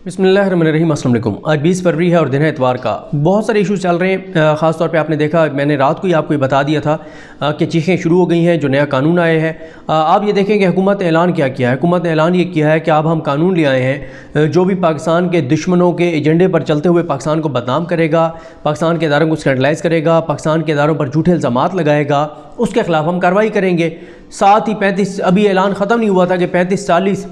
बिस्मिल्लाहिर्रहमानिर्रहीम। अस्सलाम वालेकुम। आज 20 फरवरी है और दिन है इतवार का। बहुत सारे इशूज़ चल रहे हैं। ख़ास तौर पे आपने देखा, मैंने रात को ही आपको ये बता दिया था कि चीखें शुरू हो गई हैं जो नया कानून आए हैं। आप ये देखें कि हुकूमत ने ऐलान क्या किया है। हुकूमत ने ऐलान ये किया है कि अब हम कानून ले आए हैं जो भी पाकिस्तान के दुश्मनों के एजेंडे पर चलते हुए पाकिस्तान को बदनाम करेगा, पाकिस्तान के इदारों को स्कैंडलाइज़ करेगा, पाकिस्तान के इदारों पर झूठे इल्ज़ामात लगाएगा, उसके ख़िलाफ़ हम कार्रवाई करेंगे। साथ ही 35 अभी ऐलान ख़त्म नहीं हुआ था कि 35-40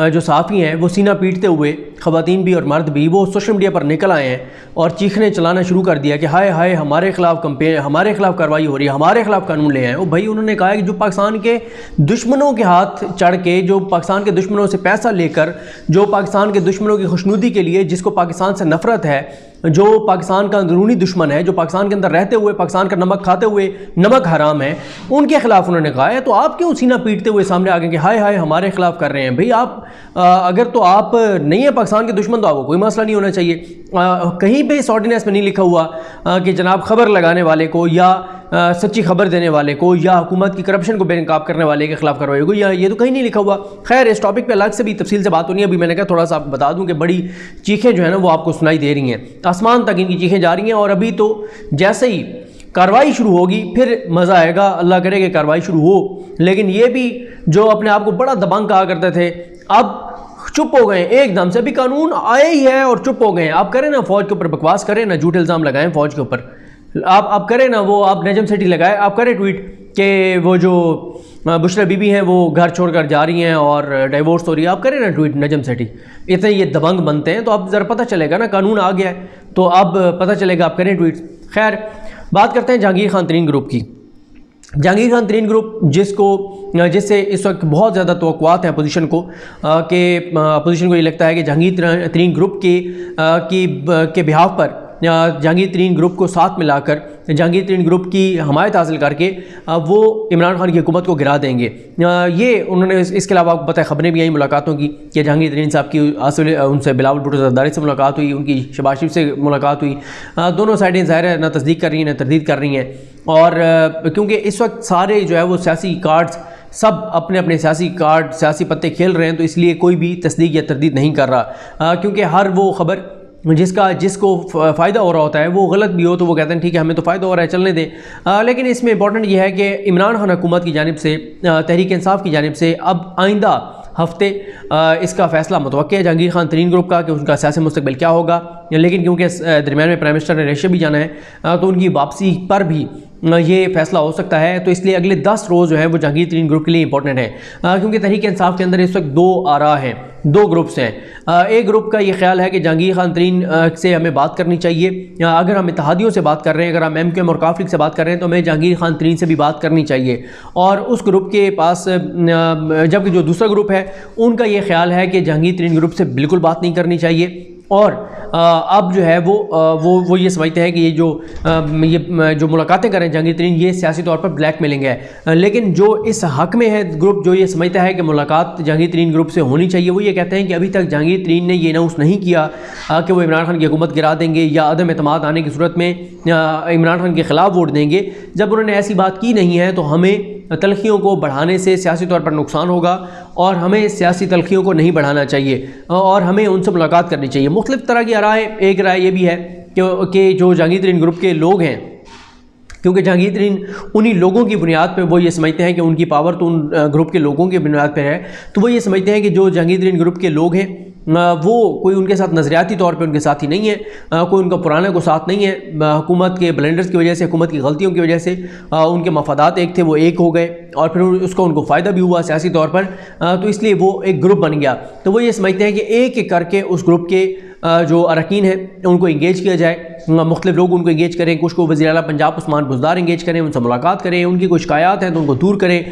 जो सहाफ़ी हैं वो सीना पीटते हुए, ख़वातीन भी और मर्द भी, वो सोशल मीडिया पर निकल आए हैं और चीखने चलाना शुरू कर दिया कि हाय हाय हमारे ख़िलाफ़ हमारे ख़िलाफ़ कार्रवाई हो रही है, हमारे ख़िलाफ़ कानून ले आए हैं। वो भाई उन्होंने कहा है कि जो पाकिस्तान के दुश्मनों के हाथ चढ़ के, जो पाकिस्तान के दुश्मनों से पैसा लेकर, जो पाकिस्तान के दुश्मनों की खुशनुदी के लिए, जिसको पाकिस्तान से नफ़रत है, जो पाकिस्तान का अंदरूनी दुश्मन है, जो पाकिस्तान के अंदर रहते हुए पाकिस्तान का नमक खाते हुए नमक हराम है, उनके ख़िलाफ़ उन्होंने कहा है। तो आप क्यों सीना पीटते हुए सामने आ गए कि हाय हाय हमारे ख़िलाफ़ कर रहे हैं? भाई आप अगर तो आप नहीं है पाकिस्तान के दुश्मन तो आपको कोई मसला नहीं होना चाहिए। कहीं पे इस ऑर्डिनेंस में नहीं लिखा हुआ कि जनाब खबर लगाने वाले को या सच्ची खबर देने वाले को या हुकूमत की करप्शन को बेनकाब करने वाले के खिलाफ कार्रवाई होगी, या ये तो कहीं नहीं लिखा हुआ। खैर, इस टॉपिक पे अलग से भी तफसील से बात होनी है। अभी मैंने कहा थोड़ा सा आपको बता दूं कि बड़ी चीखें जो है ना वो आपको सुनाई दे रही हैं, आसमान तक इनकी चीखें जा रही हैं। और अभी तो जैसे ही कार्रवाई शुरू होगी फिर मज़ा आएगा। अल्लाह करे कि कार्रवाई शुरू हो। लेकिन ये भी जो अपने आप को बड़ा दबंग कहा करते थे, अब चुप हो गए एकदम से। अभी कानून आए ही है और चुप हो गए। आप करें ना फौज के ऊपर बकवास करें ना, झूठे इल्ज़ाम लगाएं फौज के ऊपर। आप करें ना, वो आप नजम सेठी लगाए, आप करें ट्वीट कि वो जो बुशरा बीबी हैं वो घर छोड़कर जा रही हैं और डाइवोर्स हो रही है। आप करें ना ट्वीट नजम सेठी। इतने ये दबंग बनते हैं तो अब ज़रा पता चलेगा ना, कानून आ गया है तो अब पता चलेगा। आप करें ट्वीट। खैर, बात करते हैं जहांगीर खान तरीन ग्रुप की। जहांगीर खान तरीन ग्रुप जिससे इस वक्त बहुत ज़्यादा तवक्कुआत हैं अपोजिशन को, कि अपोजिशन को ये लगता है कि जहांगीर तरीन ग्रुप के बिहाफ पर जहांगीर तरीन ग्रुप को साथ मिलाकर, जहांगीर तरीन ग्रुप की हमायत हासिल करके वो इमरान खान की हुकूमत को गिरा देंगे। ये उन्होंने इसके अलावा आपको पता है खबरें भी आई मुलाकातों की कि जहांगीर तरीन साहब की उनसे बिलावल भुट्टो ज़रदारी से मुलाकात हुई, उनकी शहबाज शरीफ से मुलाकात हुई। दोनों साइडें ज़ाहिर है ना तस्दीक कर रही हैं ना तरदीद कर रही हैं। और क्योंकि इस वक्त सारे जो है वो सियासी कार्ड्स सब अपने अपने सियासी पत्ते खेल रहे हैं, तो इसलिए कोई भी तस्दीक या तरदीद नहीं कर रहा। क्योंकि हर वो खबर जिसको फ़ायदा हो रहा होता है, वो गलत भी हो तो वो कहते हैं ठीक है हमें तो फ़ायदा हो रहा है चलने दें। लेकिन इसमें इंपॉर्टेंट ये है कि इमरान खान हुकूमत की जानिब से, तहरीक इंसाफ की जानिब से अब आइंदा हफ्ते इसका फ़ैसला मुतवक्किल है जहांगीर खान तरीन ग्रुप का कि उनका सियासी मुस्तकबिल क्या होगा। लेकिन क्योंकि दरमियान में प्राइम मिनिस्टर ने रशिया भी जाना है तो उनकी वापसी पर भी ये फ़ैसला हो सकता है। तो इसलिए अगले 10 रोज़ जो है वो जहांगीर तरीन ग्रुप के लिए इंपॉर्टेंट है, क्योंकि तहरीक इंसाफ के अंदर इस वक्त दो आरा हैं, दो ग्रुप्स हैं। एक ग्रुप का ये ख्याल है कि जहांगीर खान तरीन से हमें बात करनी चाहिए। अगर हम इत्तेहादियों से बात कर रहे हैं, अगर हम MQM और काफ लीग से बात कर रहे हैं, तो हमें जहांगीर खान तरीन से भी बात करनी चाहिए। और उस ग्रुप के पास, जबकि जो दूसरा ग्रुप है उनका ये ख्याल है कि जहांगीर तरीन ग्रुप से बिल्कुल बात नहीं करनी चाहिए। और अब जो है वो ये समझते हैं कि ये जो मुलाकातें करें जहांगीर तरीन, ये सियासी तौर पर ब्लैकमेलिंग है। लेकिन जो इस हक में है ग्रुप, जो ये समझता है कि मुलाकात जहांगीर तरीन ग्रुप से होनी चाहिए, वो ये कहते हैं कि अभी तक जहांगीर तरीन ने ये अनाउंस नहीं किया कि वो इमरान खान की हुकूमत गिरा देंगे या अदम एतमाद आने की सूरत में इमरान खान के ख़िलाफ़ वोट देंगे। जब उन्होंने ऐसी बात की नहीं है तो हमें तलखियों को बढ़ाने से सियासी तौर पर नुकसान होगा और हमें सियासी तलखियों को नहीं बढ़ाना चाहिए और हमें उनसे मुलाकात करनी चाहिए। मुख्तलिफ तरह की राय, एक राय ये भी है कि जो जहांगीर तरीन ग्रुप के लोग हैं, क्योंकि जहांगीर तरीन उन्हीं लोगों की बुनियाद पे वो ये समझते हैं कि उनकी पावर तो उन ग्रुप के लोगों की बुनियाद पे है, तो वो ये समझते हैं कि जो जहांगीर तरीन ग्रुप के लोग हैं वो कोई उनके साथ नज़रियाती तौर पे उनके साथ ही नहीं है, कोई उनका पुराना को साथ नहीं है। हुकूमत के ब्लेंडर्स की वजह से, हुकूमत की गलतियों की वजह से उनके मफादात एक थे वो एक हो गए और फिर उसको उनको फ़ायदा भी हुआ सियासी तौर पर, तो इसलिए वो एक ग्रुप बन गया। तो वो ये समझते हैं कि एक एक करके उस ग्रुप के जो अरकान हैं उनको इंगेज किया जाए, मुख्तलिफ लोग उनको इंगेज करें। कुछ को वज़ीर आला पंजाब उस्मान बुज़दार इंगेज करें, उनसे मुलाकात करें, उनकी कोई शिकायत हैं तो उनको दूर करें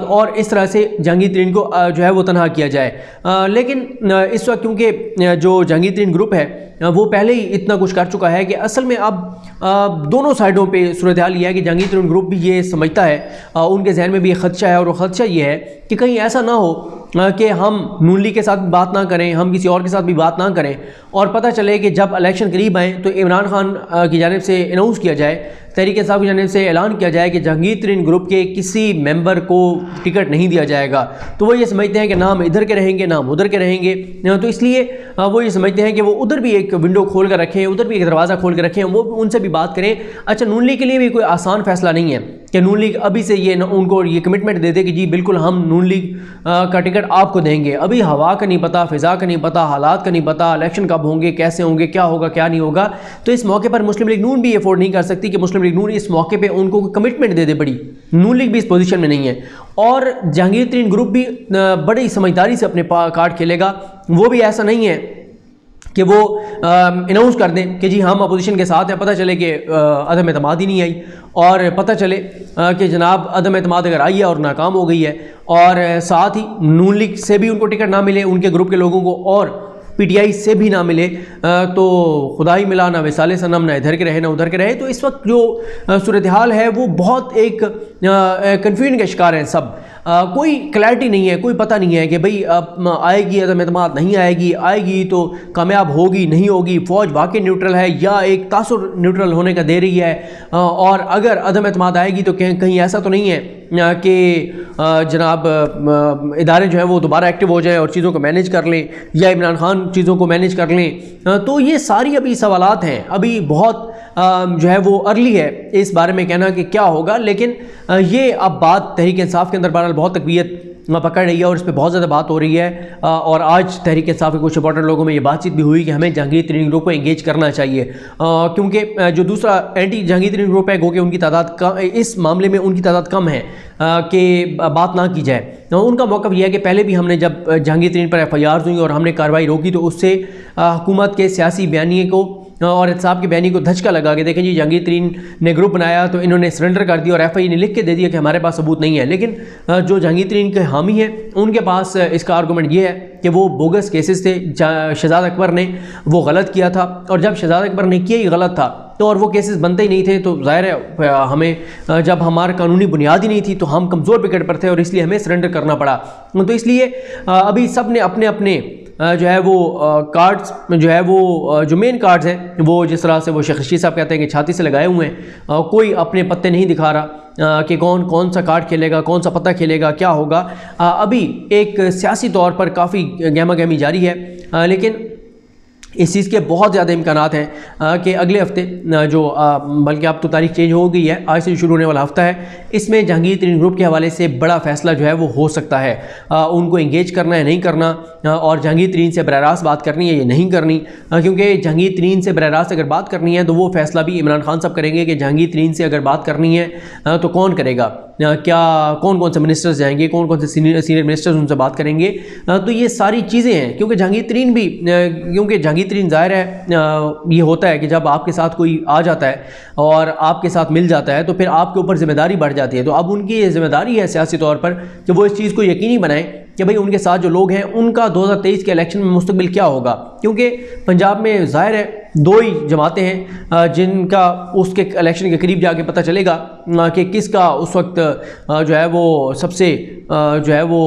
और इस तरह से जहांगीर तरीन को जो है वो तनहा किया जाए। लेकिन इस वक्त क्योंकि जो जहांगीर तरीन ग्रुप है वो पहले ही इतना कुछ कर चुका है कि असल में अब दोनों साइडों पे सूरत हाल ये है कि जहांगीर तरीन ग्रुप भी ये समझता है, उनके जहन में भी एक खदशा है और वो खदशा ये है कि कहीं ऐसा ना हो कि हम नून लीग के साथ भी बात ना करें, हम किसी और के साथ भी बात ना करें और पता चले कि जब इलेक्शन करीब आए तो इमरान खान की जानिब से अनाउंस किया जाए तहरीक इंसाफ की जानिब से ऐलान किया जाए कि जहांगीर तरीन ग्रुप के किसी मेंबर को टिकट नहीं दिया जाएगा, तो वो ये समझते हैं कि ना हम इधर के रहेंगे ना हम उधर के रहेंगे। तो इसलिए वो ये समझते हैं कि वो उधर भी एक विंडो खोल कर रखें, उधर भी एक दरवाज़ा खोल कर रखें, वो उनसे भी बात करें। अच्छा, नून लीग के लिए भी कोई आसान फैसला नहीं है कि नून लीग अभी से ये उनको ये कमिटमेंट दे दे कि जी बिल्कुल हम नून लीग का टिकट आपको देंगे। अभी हवा का नहीं पता, फ़िज़ा का नहीं पता, हालात का नहीं पता, इलेक्शन कब होंगे, कैसे होंगे, क्या होगा क्या नहीं होगा। तो इस मौके पर मुस्लिम लीग नून भी अफोर्ड नहीं कर सकती कि मुस्लिम लीग नून इस मौके पे उनको कमिटमेंट दे दे बड़ी। नून लीग भी इस पोजीशन में नहीं है और जहांगीर तरीन ग्रुप भी बड़ी समझदारी से अपने कार्ड खेलेगा। वो भी ऐसा नहीं है कि वो अनाउंस कर दें कि जी हम अपोजिशन के साथ हैं, पता चले कि अदम एतमाद ही नहीं आई, और पता चले कि जनाब अदम एतमाद अगर आई है और नाकाम हो गई है, और साथ ही नून लीग से भी उनको टिकट ना मिले उनके ग्रुप के लोगों को, और पीटीआई से भी ना मिले, तो खुदा ही मिला, ना विसाले सनम, ना इधर के रहे ना उधर के रहे। तो इस वक्त जो सूरत हाल है वो बहुत एक कन्फ्यूजन का शिकार है सब। कोई क्लैरिटी नहीं है, कोई पता नहीं है कि भाई आएगी अदम एतमाद, नहीं आएगी, आएगी तो कामयाब होगी नहीं होगी, फ़ौज वाकई न्यूट्रल है या एक तासुर न्यूट्रल होने का दे रही है, और अगर अदम एतमाद आएगी तो कहीं ऐसा तो नहीं है कि जनाब इदारे जो है वो दोबारा एक्टिव हो जाए और चीज़ों को मैनेज कर लें, या इमरान खान चीज़ों को मैनेज कर लें। तो ये सारी अभी सवालात हैं, अभी बहुत जो है वो अर्ली है इस बारे में कहना कि क्या होगा। लेकिन ये अब बात तहरीक इंसाफ के अंदर बहरहाल बहुत तकवीत पकड़ रही है और इस पर बहुत ज़्यादा बात हो रही है। और आज तहरीक इंसाफ के कुछ इंपॉर्टेंट लोगों में ये बातचीत भी हुई कि हमें जहांगीर तरीन ग्रुप को एंगेज करना चाहिए, क्योंकि जो दूसरा एंटी जहांगीर तरीन ग्रुप है गो कि उनकी तादाद कम, इस मामले में उनकी तादाद कम है कि बात ना की जाए। उनका मौक़िफ़ यह है कि पहले भी हमने जब जहांगीर तरीन पर FIR हुई और हमने कार्रवाई रोकी तो उससे हुकूमत के सियासी बयानिए को और एहतसाब के बयानी को धचका लगा के देखें जी जहांगीर तरीन ने ग्रुप बनाया तो इन्होंने सरेंडर कर दिया और FI ने लिख के दे दिया कि हमारे पास सबूत नहीं है। लेकिन जो जहांगीर तरीन के हामी हैं उनके पास इसका आर्गूमेंट ये है कि वो बोगस केसेस थे, शहजाद अकबर ने वो गलत किया था, और जब शहजाद अकबर ने किया ही गलत था तो और वो केसेस बनते ही नहीं थे, तो ज़ाहिर है हमें जब हमारा कानूनी बुनियाद ही नहीं थी तो हम कमज़ोर विकेट पर थे और इसलिए हमें सरेंडर करना पड़ा। तो इसलिए अभी सब ने अपने अपने जो है वो कार्ड्स जो है वो जो मेन कार्ड्स हैं वो जिस तरह से वो शेख रशीद साहब कहते हैं कि छाती से लगाए हुए हैं, कोई अपने पत्ते नहीं दिखा रहा कि कौन सा कार्ड खेलेगा, कौन सा पत्ता खेलेगा, क्या होगा। अभी एक सियासी तौर पर काफ़ी गहमा गहमी जारी है, लेकिन इस चीज़ के बहुत ज़्यादा इम्कानात हैं कि अगले हफ्ते जो बल्कि अब तो तारीख चेंज हो गई है, आज से शुरू होने वाला हफ्ता है, इसमें जहांगीर तरीन ग्रुप के हवाले से बड़ा फैसला जो है वो हो सकता है। उनको इंगेज करना है नहीं करना, और जहांगीर तरीन से बरह रास्त बात करनी है या नहीं करनी, क्योंकि जहांगीर तरीन से बरह रास्त अगर बात करनी है तो वो फैसला भी इमरान खान साहब करेंगे कि जहांगीर तरीन से अगर बात करनी है तो कौन करेगा, क्या कौन कौन से मिनिस्टर्स जाएंगे, कौन कौन से सीनियर मिनिस्टर्स उनसे बात करेंगे। तो ये सारी चीज़ें हैं, क्योंकि जहांगीर तरीन भी जहांगीर तरीन ज़ाहिर है ये होता है कि जब आपके साथ कोई आ जाता है और आपके साथ मिल जाता है तो फिर आपके ऊपर जिम्मेदारी बढ़ जाती है। तो अब उनकी ये जिम्मेदारी है सियासी तौर पर कि वो इस चीज़ को यकीनी बनाएं कि भाई उनके साथ जो लोग हैं उनका 2023 के इलेक्शन में मुस्तकबिल क्या होगा, क्योंकि पंजाब में ज़ाहिर है दो ही जमातें हैं जिनका उसके इलेक्शन के करीब जाके पता चलेगा कि किसका उस वक्त जो है वो सबसे जो है वो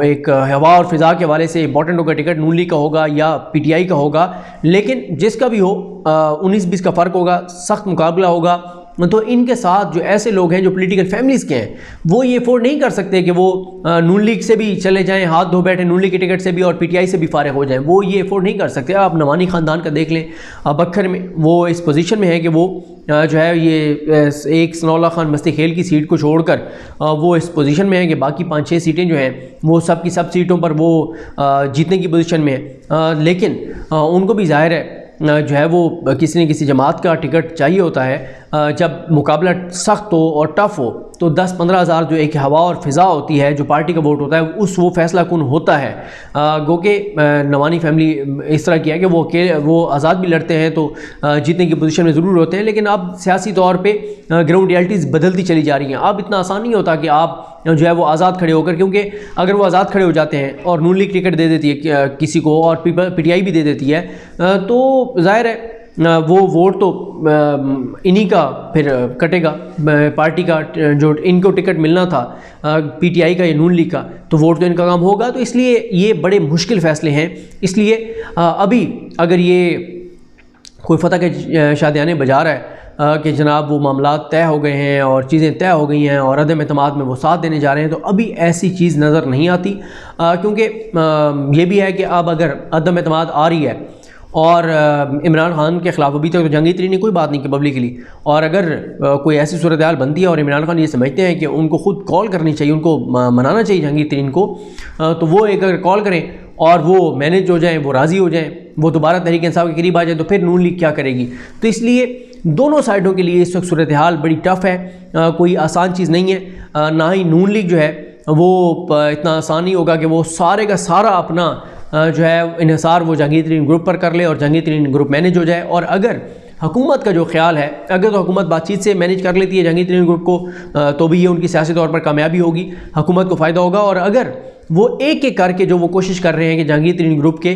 एक हवा और फ़िज़ा के हवाले से इंपॉर्टेंट होगा, टिकट नून लीग का होगा या PTI का होगा। लेकिन जिसका भी हो 19-20 का फ़र्क होगा, सख्त मुकाबला होगा। तो इनके साथ जो ऐसे लोग हैं जो पॉलिटिकल फैमिलीज़ के हैं वो ये अफोर्ड नहीं कर सकते कि वो नून लीग से भी चले जाएं, हाथ धो बैठे नून लीग के टिकट से भी और PTI से भी फारिग हो जाएं, वो ये अफोर्ड नहीं कर सकते। आप नवानी ख़ानदान का देख लें, बखर में वो इस पोजीशन में है कि वो जो है ये एक सनाउल्लाह खान मस्ती खेल की सीट को छोड़कर वो इस पोजीशन में है कि बाकी 5-6 सीटें जो हैं वो सब की सब सीटों पर वो जीतने की पोजीशन में है। लेकिन उनको भी ज़ाहिर है जो है वो किसी न किसी जमात का टिकट चाहिए होता है। जब मुकाबला सख्त हो और टफ़ हो तो 10-15 हज़ार जो एक हवा और फ़िज़ा होती है, जो पार्टी का वोट होता है उस वो फैसला कौन होता है। गो के नवानी फैमिली इस तरह की है कि वो आज़ाद भी लड़ते हैं तो जीतने की पोजीशन में ज़रूर होते हैं, लेकिन अब सियासी तौर पे ग्राउंड रियलिटीज़ बदलती चली जा रही हैं। अब इतना आसान नहीं होता कि आप जो है वो आज़ाद खड़े होकर, क्योंकि अगर वो आज़ाद खड़े हो जाते हैं और नून लीग टिकट दे देती है किसी को और PTI भी दे देती है तो ज़ाहिर है वो वोट तो इन्हीं का फिर कटेगा, पार्टी का जो इनको टिकट मिलना था PTI का या नून लीग का, तो वोट तो इनका काम होगा। तो इसलिए ये बड़े मुश्किल फ़ैसले हैं। इसलिए अभी अगर ये कोई फतह के शादियाने बजा रहा है कि जनाब वो मामला तय हो गए हैं और चीज़ें तय हो गई हैं और अदम एतमाद में वो साथ देने जा रहे हैं, तो अभी ऐसी चीज़ नज़र नहीं आती, क्योंकि ये भी है कि अब अगर अदम एतमाद आ रही है और इमरान खान के ख़िलाफ़ अभी तक तो जंगी तरीन ने कोई बात नहीं की पब्लिकली, और अगर कोई ऐसी सूरत हाल बनती है और इमरान खान ये समझते हैं कि उनको ख़ुद कॉल करनी चाहिए, उनको मनाना चाहिए जंगी तरीन को, तो वो एक अगर कॉल करें और वो मैनेज हो जाएं, वो राज़ी हो जाएं, वो दोबारा तहरीक इंसाफ के करीब आ जाए, तो फिर नून लीग क्या करेगी। तो इसलिए दोनों साइडों के लिए इस वक्त सूरत हाल बड़ी टफ़ है, कोई आसान चीज़ नहीं है। ना ही नून लीग जो है वो इतना आसान नहीं होगा कि वो सारे का सारा अपना जो है इन्हिसार वो जहांगीर तरीन ग्रुप पर कर ले और जहांगीर तरीन ग्रुप मैनेज हो जाए। और अगर हुकूमत का जो ख्याल है, अगर तो हुकूमत बातचीत से मैनेज कर लेती है जहांगीर तरीन ग्रुप को, तो भी ये उनकी सियासी तौर पर कामयाबी होगी, हुकूमत को फ़ायदा होगा। और अगर वो एक एक करके जो वो कोशिश कर रहे हैं कि जहांगीर तरीन ग्रुप के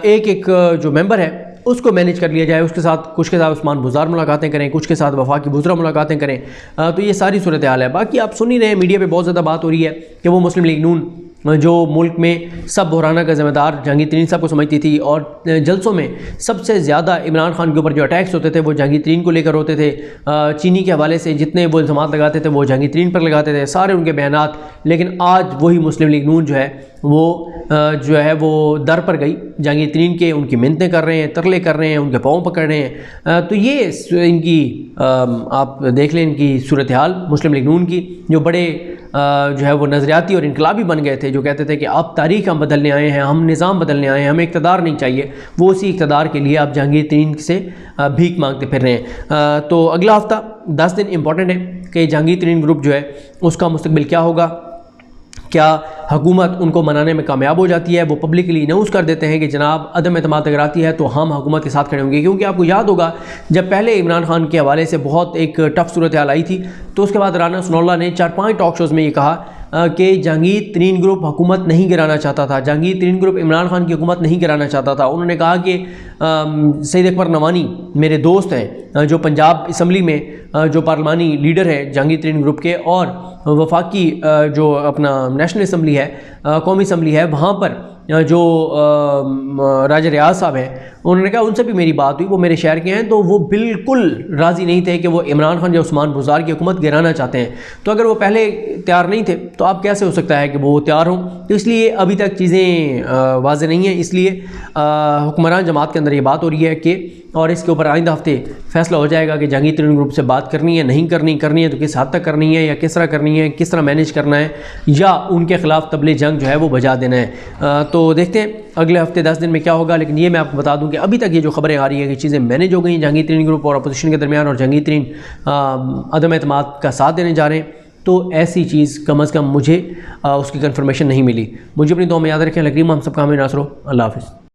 एक एक जो मेंबर है उसको मैनेज कर लिया जाए, उसके साथ कुछ के साथ उस्मान बुज़ार मुलाकातें करें, कुछ के साथ वफाकी बुज़रा मुलाकातें करें, तो ये सारी सूरत हाल है। बाकी आप सुन ही रहे हैं, मीडिया पे बहुत ज़्यादा बात हो रही है कि वो मुस्लिम लीग नून जो मुल्क में सब बहराना का ज़िम्मेदार जहांगीर तरीन साहब को समझती थी, और जलसों में सबसे ज़्यादा इमरान खान के ऊपर जो अटैक्स होते थे वो जहांगीर तरीन को लेकर होते थे। चीनी के हवाले से जितने वो इल्ज़ामात लगाते थे वो जहांगीर तरीन पर लगाते थे, सारे उनके बयानात। लेकिन आज वही मुस्लिम लीग नून जो है वो दर पर गई जहांगीर तरीन के, उनकी मिन्नतें कर रहे हैं, तरले कर रहे हैं, उनके पाँव पकड़ रहे हैं। तो ये इनकी आप देख लें इनकी सूरत हाल मुस्लिम लीग नून की, जो बड़े जो है वो नज़रियाती और इनकलाबी बन गए थे, जो कहते थे कि अब तारीख़ हम बदलने आए हैं, हम निज़ाम बदलने आए हैं, हमें इक़्तिदार नहीं चाहिए, वो उसी इक़्तिदार के लिए अब जहांगीर तरीन से भीख मांगते फिर रहे हैं। तो अगला हफ़्ता 10 दिन इंपॉर्टेंट है कि जहांगीर तरीन ग्रुप जो है उसका मुस्तकबिल क्या होगा, क्या हुकूमत उनको मनाने में कामयाब हो जाती है, वो पब्लिकली अनाउंस कर देते हैं कि जनाब अदम एतमाद अगर आती है तो हम हुकूमत के साथ खड़े होंगे। क्योंकि आपको याद होगा जब पहले इमरान खान के हवाले से बहुत एक टफ सूरत हाल आई थी, तो उसके बाद राना सनाउल्लाह ने 4-5 टॉक शोज़ में ये कहा कि जहांगीर तरीन ग्रुप हुकूमत नहीं गिराना चाहता था, जहांगीर तरीन ग्रुप इमरान खान की हुकूमत नहीं गिराना चाहता था। उन्होंने कहा कि सईद अकबर नवानी मेरे दोस्त हैं, जो पंजाब असम्बली में जो पार्लिमानी लीडर है जहांगीर तरीन ग्रुप के, और वफाकी जो अपना नेशनल असम्बली है, कौमी असम्बली है, वहाँ पर जो राजा रियाज साहब हैं, उन्होंने कहा उनसे भी मेरी बात हुई, वो मेरे शहर के हैं, तो वो बिल्कुल राज़ी नहीं थे कि वो इमरान खान या उस्मान बुज़ार की हुकूमत गिराना चाहते हैं। तो अगर वो पहले तैयार नहीं थे तो अब कैसे हो सकता है कि वो तैयार हों। तो इसलिए अभी तक चीज़ें वाज़ेह नहीं हैं, इसलिए हुक्मरान जमात के अंदर ये बात हो रही है कि, और इसके ऊपर आइंदा हफ्ते फैसला हो जाएगा कि जहांगीर तरीन ग्रुप से बात करनी है, नहीं करनी है तो किस हद तक करनी है, या किस तरह करनी है, किस तरह मैनेज करना है, या उनके ख़िलाफ़ तबले जंग जो है वो बजा देना है। तो देखते हैं अगले हफ्ते 10 दिन में क्या होगा। लेकिन ये मैं आपको बता दूं कि अभी तक ये जो खबरें आ रही है कि चीज़ें मैनेज हो गई जहांगीर तरीन ग्रुप और अपोजिशन के दरमियान, और जहांगीर तरीन अदम एतमाद का साथ देने जा रहे हैं, तो ऐसी चीज़ कम अज़ कम मुझे उसकी कन्फर्मेशन नहीं मिली। मुझे अपनी दुआ में याद रखें। लकरीम हम सब काम नासरो। अल्लाह हाफ़िज़।